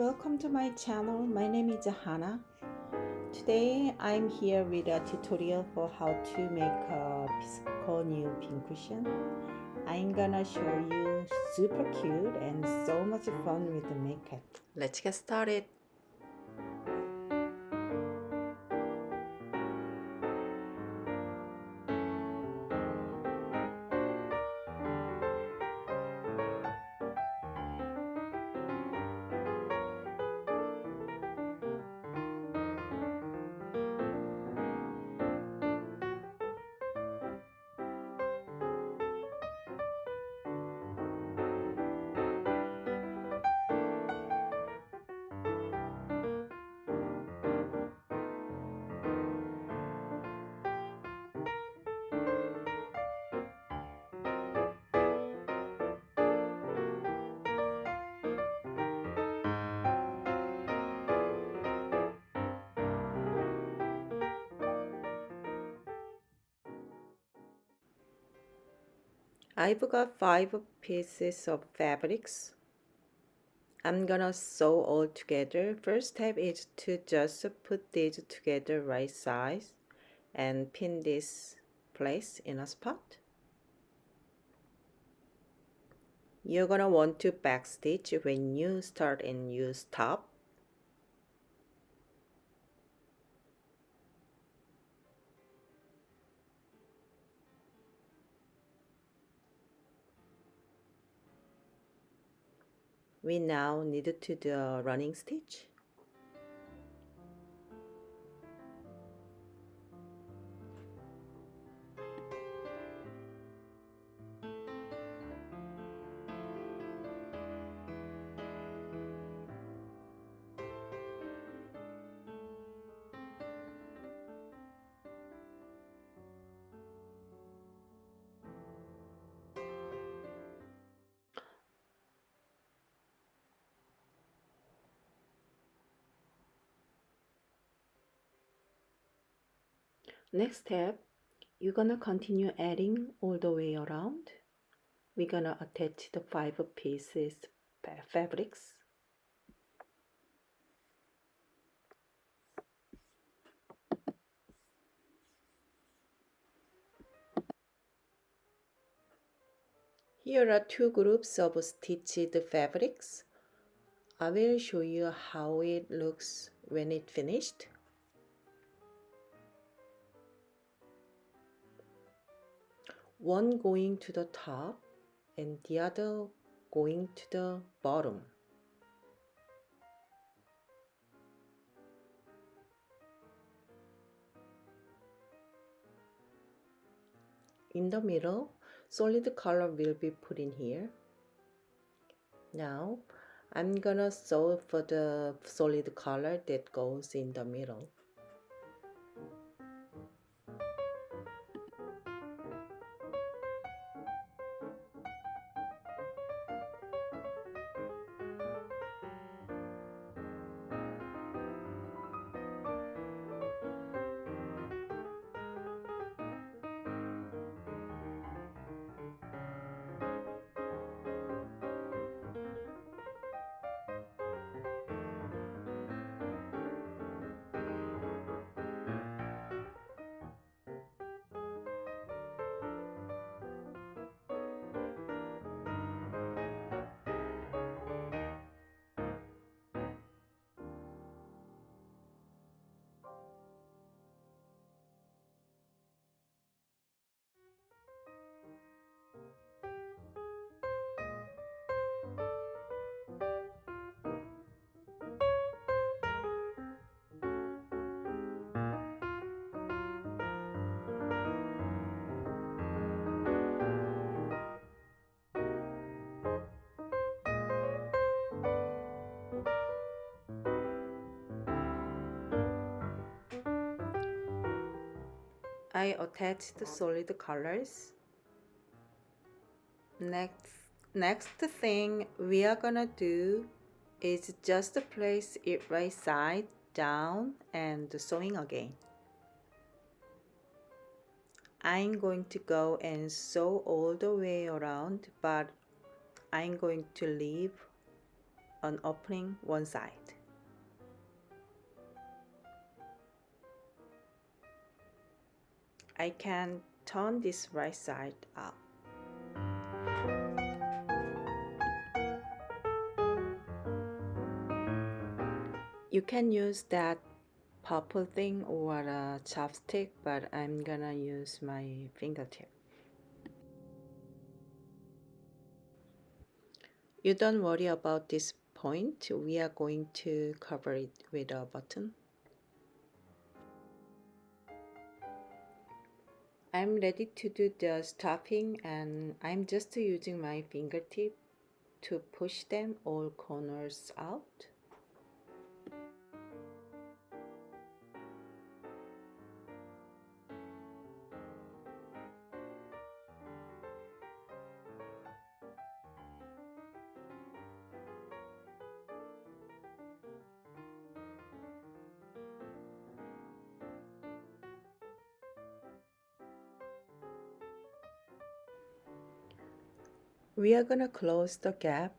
welcome to my channel. My name is Hana. Today I'm here with a tutorial for how to make a Biscornu Pincushion. I'm gonna show you super cute and so much fun with the makeup. Let's get started. I've got 5 pieces of fabrics. I'm gonna sew all together. First step is to just put these together right size and pin this place in a spot. You're gonna want to backstitch when you start and you stop. We now need to do a running stitch. Next step, you're gonna continue adding all the way around. We're gonna attach the 5 pieces fabrics. Here are 2 groups of stitched fabrics. I will show you how it looks when it's finished. One going to the top and the other going to the bottom. In the middle, solid color will be put in here. Now, I'm gonna sew for the solid color that goes in the middle. I attached the solid colors. Next thing we are gonna do is just place it right side down and sewing again. I'm going to go and sew all the way around, but I'm going to leave an opening one side. I can turn this right side up. You can use that purple thing or a chopstick, but I'm gonna use my fingertip. You don't worry about this point. We are going to cover it with a button. I'm ready to do the stuffing, and I'm just using my fingertip to push them all corners out. We are gonna close the gap.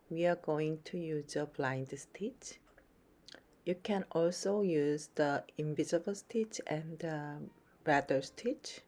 We are going to use a blind stitch. You can also use the invisible stitch and the rather stitch.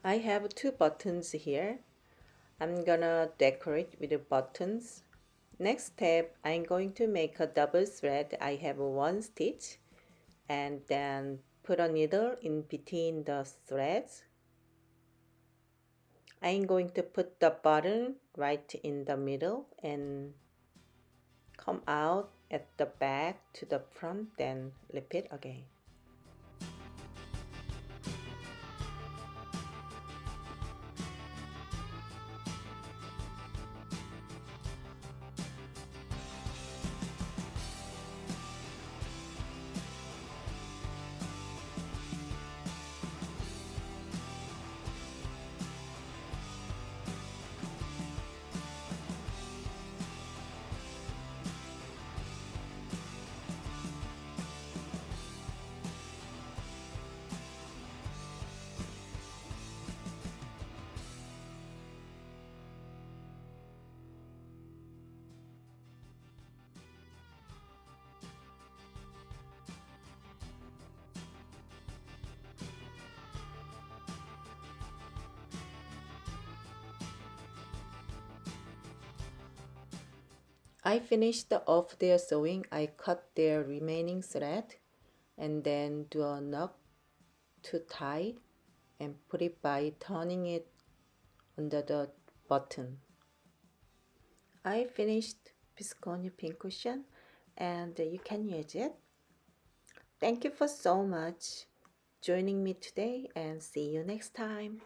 I have two buttons here. I'm gonna decorate with the buttons. Next step, I'm going to make a double thread. I have one stitch and then put a needle in between the threads. I'm going to put the button right in the middle and come out at the back to the front, then repeat again. I finished off their sewing. I cut their remaining thread and then do a knot to tie and put it by turning it under the button. I finished Biscornu Pincushion and you can use it. Thank you for so much joining me today and see you next time.